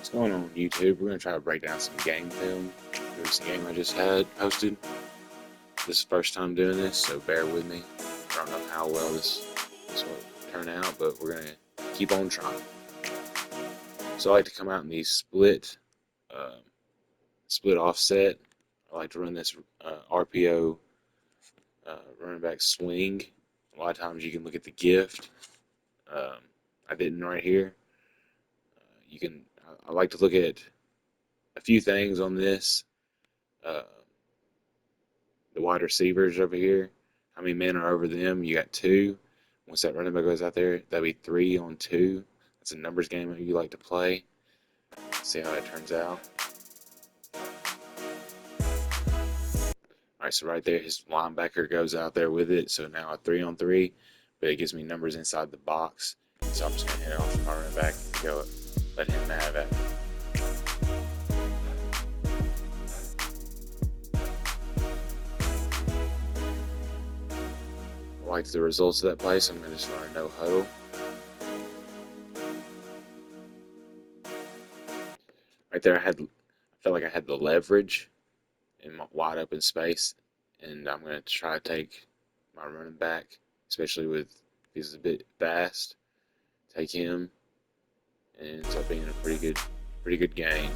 What's going on YouTube? We're going to try to break down some game film. The recent game I just had posted. This is the first time doing this, so bear with me. I don't know how well this will turn out, but we're going to keep on trying. So I like to come out in these split offset. I like to run this RPO running back swing. A lot of times you can look at the gift. I didn't right here. I like to look at a few things on this. The wide receivers over here, how many men are over them? You got two. Once that running back goes out there, that'll be 3 on 2. That's a numbers game that you like to play. See how that turns out. Alright, so right there, his linebacker goes out there with it. So now a 3 on 3, but it gives me numbers inside the box. So I'm just going to hand it off to my running back and go let him have it. Like the results of that play, so I'm going to just run a no huddle. Right there, I felt like I had the leverage in my wide open space, and I'm going to try to take my running back, especially if he's a bit fast. Take him, and it ends up being a pretty good game.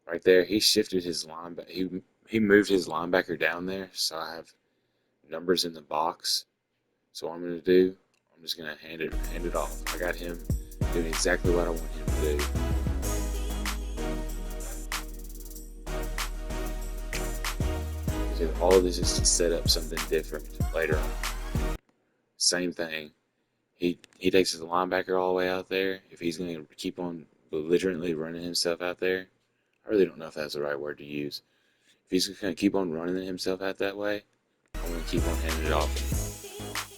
Right there, he shifted his linebacker. He moved his linebacker down there, so I have numbers in the box. So what I'm going to do, I'm just going to hand it off. I got him doing exactly what I want him to do. All of this is to set up something different later on. Same thing. He takes his linebacker all the way out there. If he's going to keep on belligerently running himself out there, I really don't know if that's the right word to use. If he's going to keep on running himself out that way, I'm going to keep on handing it off,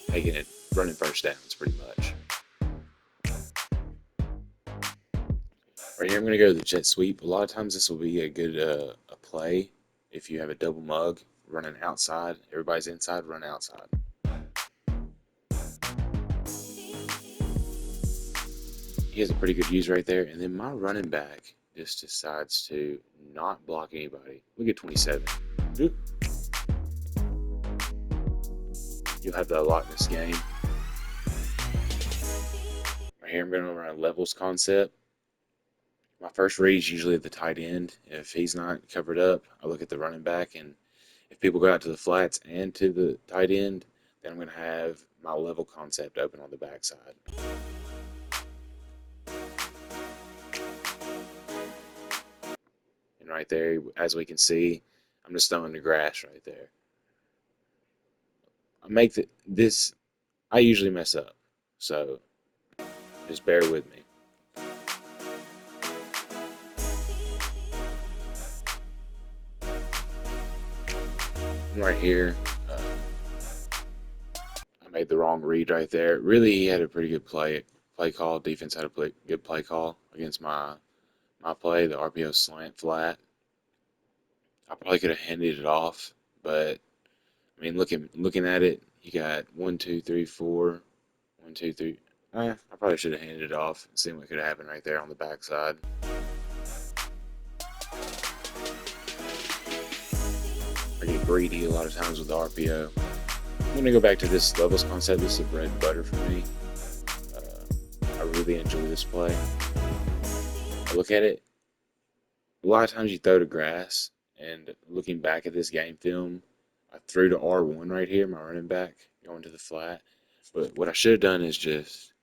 taking it, running first downs pretty much. Right here, I'm going to go to the jet sweep. A lot of times this will be a good a play if you have a double mug running outside. Everybody's inside, run outside. He has a pretty good use right there. And then my running back just decides to not block anybody. Look at 27. Oop. You'll have that a lot in this game. Right here, I'm going to run a levels concept. My first read is usually at the tight end. If he's not covered up, I look at the running back, and if people go out to the flats and to the tight end, then I'm going to have my level concept open on the backside. And right there, as we can see, I'm just throwing the grass right there. I usually mess up, so just bear with me. Right here, I made the wrong read right there. Really, he had a pretty good play call. Defense had a good play call against my play, the RPO slant flat. I probably could have handed it off, but I mean, looking at it, you got 1, 2, 3, 4, 1, 2, 3. I probably should have handed it off and seen what could have happened right there on the backside. I get greedy a lot of times with the RPO. I'm going to go back to this levels concept. This is bread and butter for me. I really enjoy this play. I look at it. A lot of times you throw to grass, and looking back at this game film, I threw to R1 right here, my running back, going to the flat. But what I should have done is just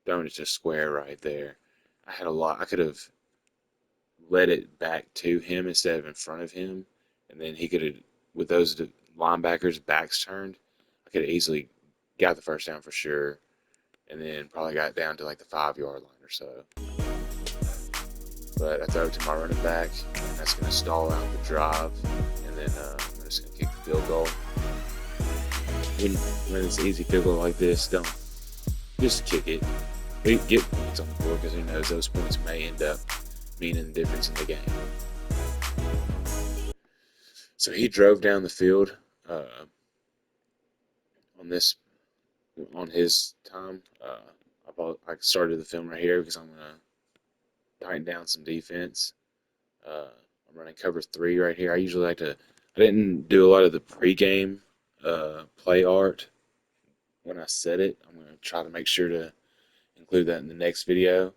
thrown it to square right there. I could have led it back to him instead of in front of him, and then he could have, with those linebackers' backs turned, I could have easily got the first down for sure, and then probably got down to like the 5-yard line or so. But I throw it to my running back, and that's going to stall out the drive, and then I'm just going to kick the field goal. When it's an easy field goal like this, don't just kick it. We get points on the board because who knows, those points may end up meaning the difference in the game. So he drove down the field uh, on this on his time. I started the film right here because I'm gonna tighten down some defense. I'm running cover three right here. I usually like to. I didn't do a lot of the pregame play art when I set it. I'm gonna try to make sure to include that in the next video.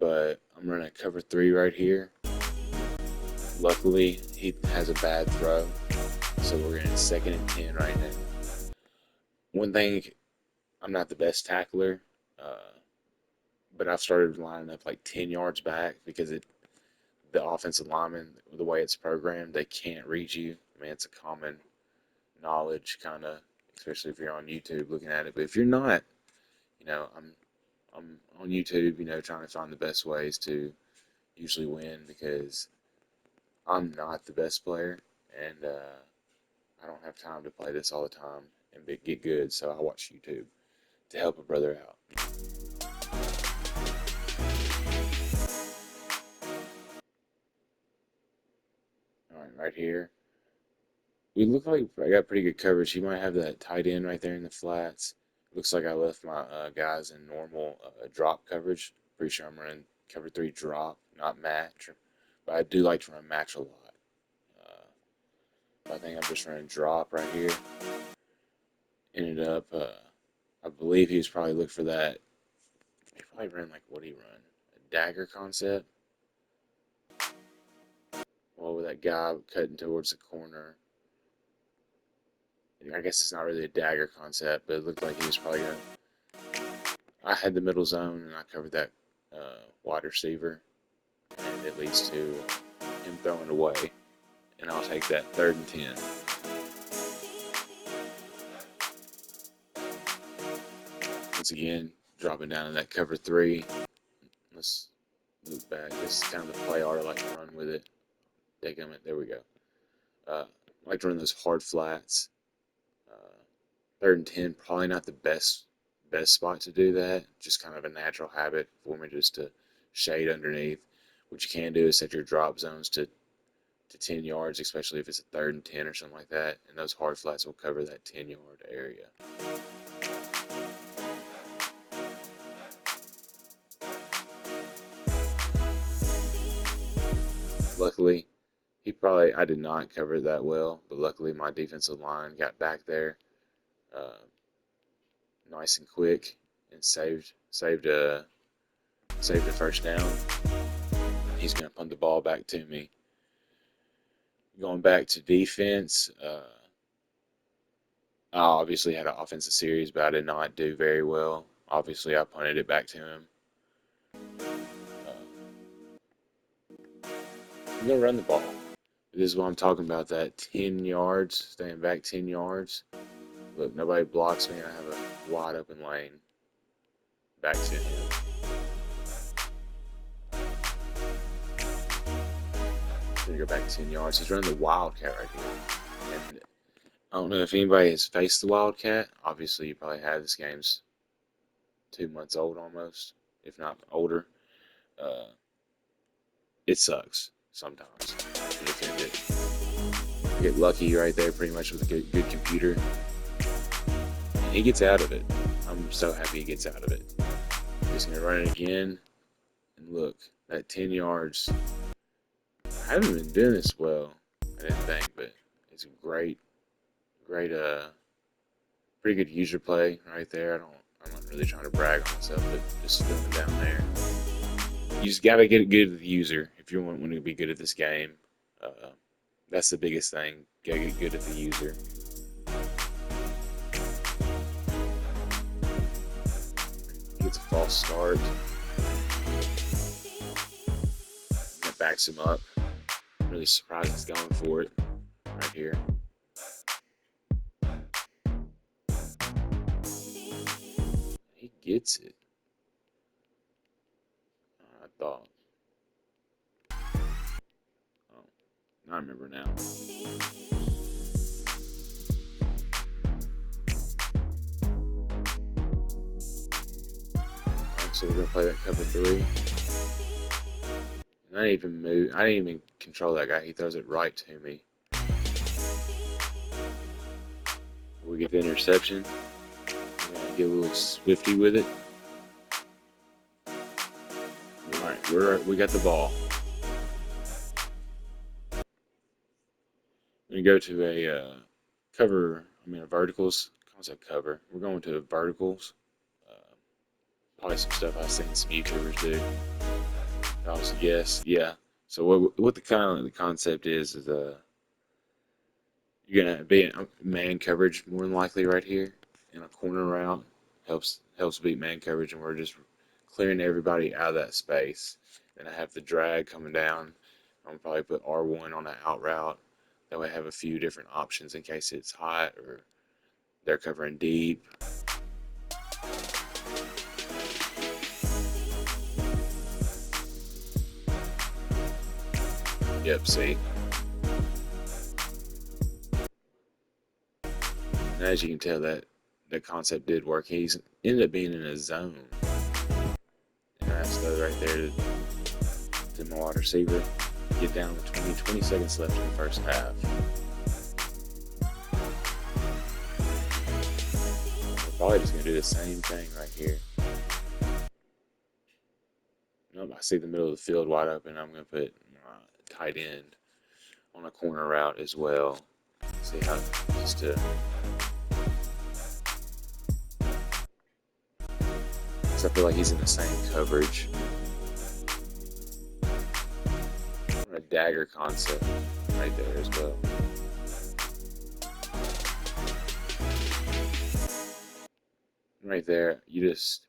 But I'm running cover three right here. Luckily, he has a bad throw, so we're in 2nd and 10 right now. One thing, I'm not the best tackler, uh, but I've started lining up like 10 yards back because the offensive lineman, the way it's programmed, they can't read you. I mean, it's a common knowledge, kind of, especially if you're on YouTube looking at it. But if you're not, I'm on YouTube, trying to find the best ways to usually win because I'm not the best player, and I don't have time to play this all the time and get good. So I watch YouTube to help a brother out. All right, right here. We look like I got pretty good coverage. He might have that tight end right there in the flats. Looks like I left my guys in normal drop coverage. Pretty sure I'm running cover three drop, not match. But I do like to run match a lot. I think I'm just running drop right here. Ended up, I believe he was probably looking for that. He probably ran like, what did he run? A dagger concept? Well, with that guy cutting towards the corner. I guess it's not really a dagger concept, but it looked like he was probably going to. I had the middle zone and I covered that wide receiver, and it leads to him throwing away. And I'll take that 3rd and 10. Once again, dropping down to that cover three. Let's look back. This is kind of the play art. I like to run with it. Take him. There we go. I like to run those hard flats. 3rd and 10, probably not the best spot to do that. Just kind of a natural habit for me just to shade underneath. What you can do is set your drop zones to 10 yards, especially if it's a 3rd and 10 or something like that. And those hard flats will cover that 10-yard area. Luckily, I did not cover it that well, but luckily my defensive line got back there nice and quick and saved a 1st down. He's going to punt the ball back to me. Going back to defense, I obviously had an offensive series, but I did not do very well. Obviously, I punted it back to him. I'm going to run the ball. This is what I'm talking about, that 10 yards, staying back 10 yards. Look, nobody blocks me. I have a wide open lane back to him. Gonna go back 10 yards. He's running the Wildcat right here. And I don't know if anybody has faced the Wildcat. Obviously, you probably have. This game's 2 months old almost, if not older. It sucks sometimes to defend it. You get lucky right there pretty much with a good computer. And he gets out of it. I'm so happy he gets out of it. He's going to run it again. And look, that 10 yards. I haven't been doing this well, I didn't think, but it's a great, pretty good user play right there. I'm not really trying to brag on myself, but just filming down there. You just gotta get good at the user if you want to be good at this game. That's the biggest thing. Gotta get good at the user. Gets a false start. That backs him up. I'm really surprised he's going for it right here. He gets it. I thought. Oh, I remember now. So we're gonna play that cover three. And I didn't even move. I didn't even control that guy. He throws it right to me. we get the interception. We're gonna get a little swifty with it. All right, we got the ball. We're gonna go to a a verticals. Concept cover. We're going to verticals. Uh, Probably some stuff I've seen some YouTubers do. I was guess, yeah. So what the concept is you're gonna be in man coverage more than likely right here in a corner route. Helps beat man coverage, and we're just clearing everybody out of that space. Then I have the drag coming down. I'm gonna probably put R1 on the out route. That way I have a few different options in case it's hot or they're covering deep. Yep, see. And as you can tell, that the concept did work. He's ended up being in a zone. And that's those right there to my wide receiver. Get down to 20 seconds left in the first half. We're probably just going to do the same thing right here. Nope, I see the middle of the field wide open. I'm going to put tight end on a corner route as well. See how, just to, because I feel like he's in the same coverage. A dagger concept right there as well. Right there, you just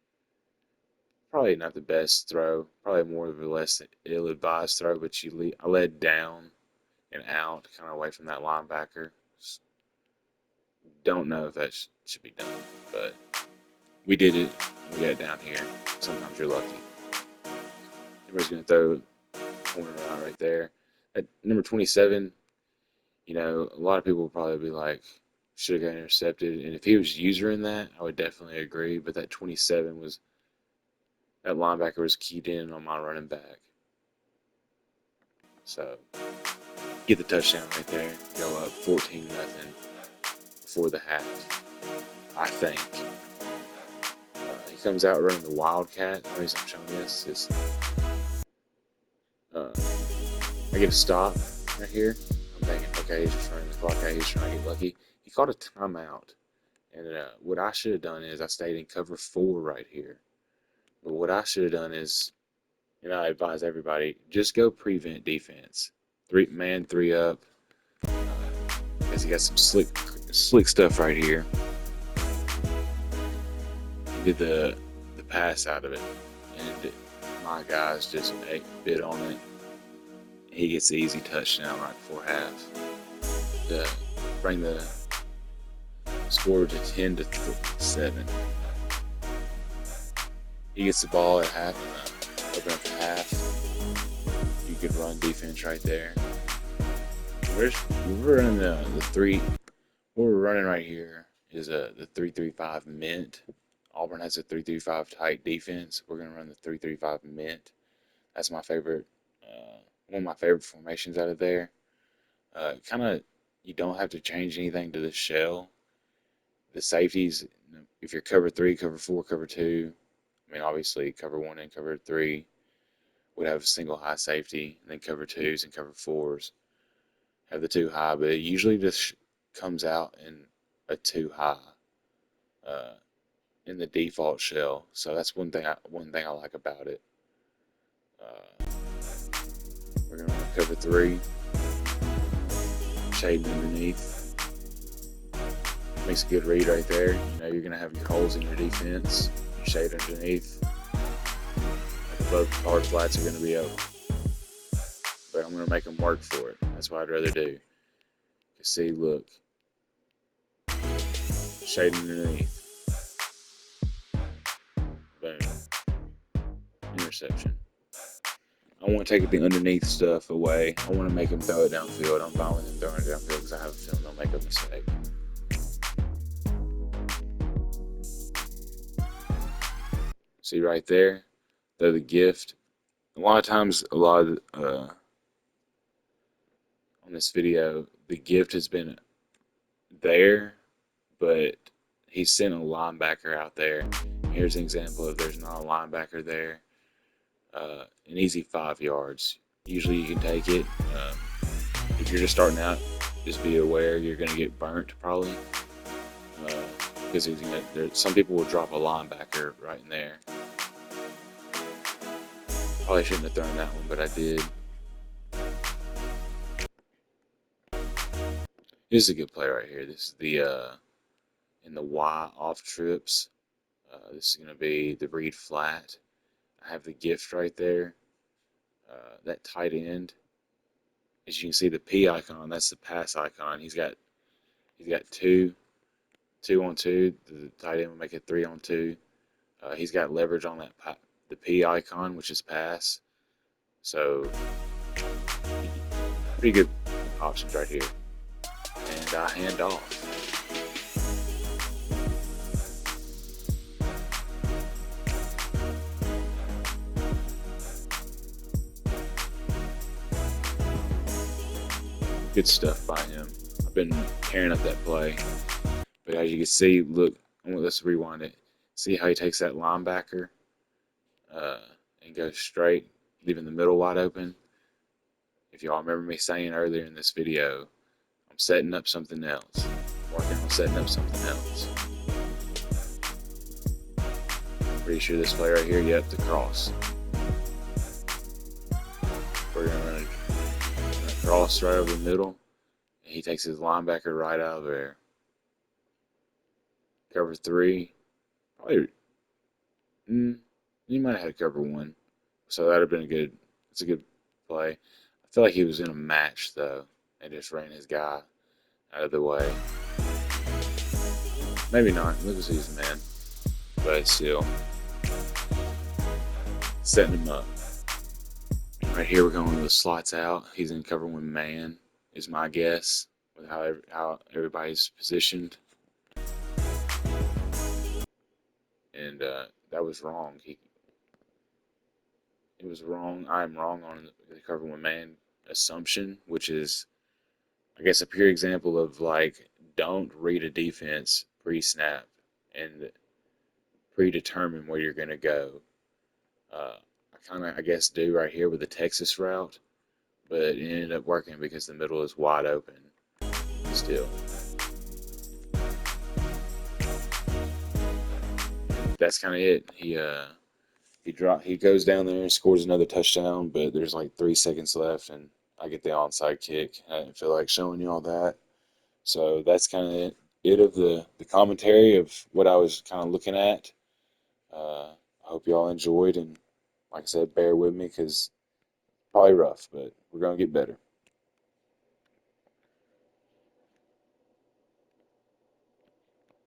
probably not the best throw, probably more of a less ill-advised throw, but I led down and out, kind of away from that linebacker. Don't know if that should be done, but we did it. We got it down here. Sometimes you're lucky. Everybody's going to throw corner out right there. At number 27, a lot of people will probably be like, should have got intercepted. And if he was using that, I would definitely agree. But that 27 was, that linebacker was keyed in on my running back. So, get the touchdown right there. Go up 14-0 before the half, I think. He comes out running the Wildcat. The reason I'm showing this is I get a stop right here. I'm thinking, okay, he's just running the clock out. He's trying to get lucky. He caught a timeout. And what I should have done is I stayed in cover 4 right here. But what I should have done is, I advise everybody, just go prevent defense. 3 up. Because he got some slick stuff right here. He did the pass out of it. And my guys just bit on it. He gets the easy touchdown right before half to bring the score to 10-7. He gets the ball at half, open up to half. You could run defense right there. We're running the three. What we're running right here is the 3-3-5 mint. Auburn has a 3-3-5 tight defense. We're gonna run the 3-3-5 mint. That's my favorite. One of my favorite formations out of there. You don't have to change anything to the shell. The safeties, if you're cover 3, cover 4, cover 2, obviously cover 1 and cover 3 would have a single high safety, and then cover 2s and cover 4s have the 2 high, but it usually just comes out in a 2 high in the default shell. So that's one thing I like about it. We're gonna run cover 3, shading underneath. Makes a good read right there. You're gonna have your holes in your defense. Your shade underneath. Both hard flats are gonna be open, but I'm gonna make them work for it. That's what I'd rather do. See, look, shading underneath. Boom. Interception. I want to take the underneath stuff away. I want to make him throw it downfield. I'm fine with him throwing it downfield because I have a feeling they'll make a mistake. See right there? They're the gift. A lot of times, on this video, the gift has been there, but he sent a linebacker out there. Here's an example of there's not a linebacker there. An easy 5 yards. Usually you can take it. If you're just starting out, just be aware you're going to get burnt probably. Because some people will drop a linebacker right in there. Probably shouldn't have thrown that one, but I did. This is a good play right here. This is the in the Y off trips. This is going to be the read flat. I have the gift right there. That tight end. As you can see, the P icon. That's the pass icon. He's got two on two. The tight end will make it 3-on-2. He's got leverage on the P icon, which is pass. So pretty good options right here. And I hand off. Good stuff by him. I've been tearing up that play. But as you can see, look, let's rewind it. See how he takes that linebacker uh, and goes straight, leaving the middle wide open. If y'all remember me saying earlier in this video, I'm setting up something else. Working on setting up something else. Pretty sure this play right here, yep, the cross. We're going to run a cross right over the middle. And he takes his linebacker right out of there. Cover 3. Probably, he might have had cover 1. So that would have been it's a good play. I feel like he was in a match, though, and just ran his guy out of the way. Maybe not. Look at he's man. But still, setting him up. Right here, we're going with the slots out. He's in cover 1 man, is my guess, with how everybody's positioned. And that was wrong. It was wrong. I'm wrong on the cover 1 man assumption, which is, I guess, a pure example of like, don't read a defense pre-snap and predetermine where you're going to go. I kind of, I guess, do right here with the Texas route, but it ended up working because the middle is wide open still. That's kind of it. He goes down there and scores another touchdown, but there's like 3 seconds left, and I get the onside kick. I didn't feel like showing you all that. So that's kind of it of the commentary of what I was kind of looking at. I hope y'all enjoyed, and like I said, bear with me because probably rough, but we're gonna get better.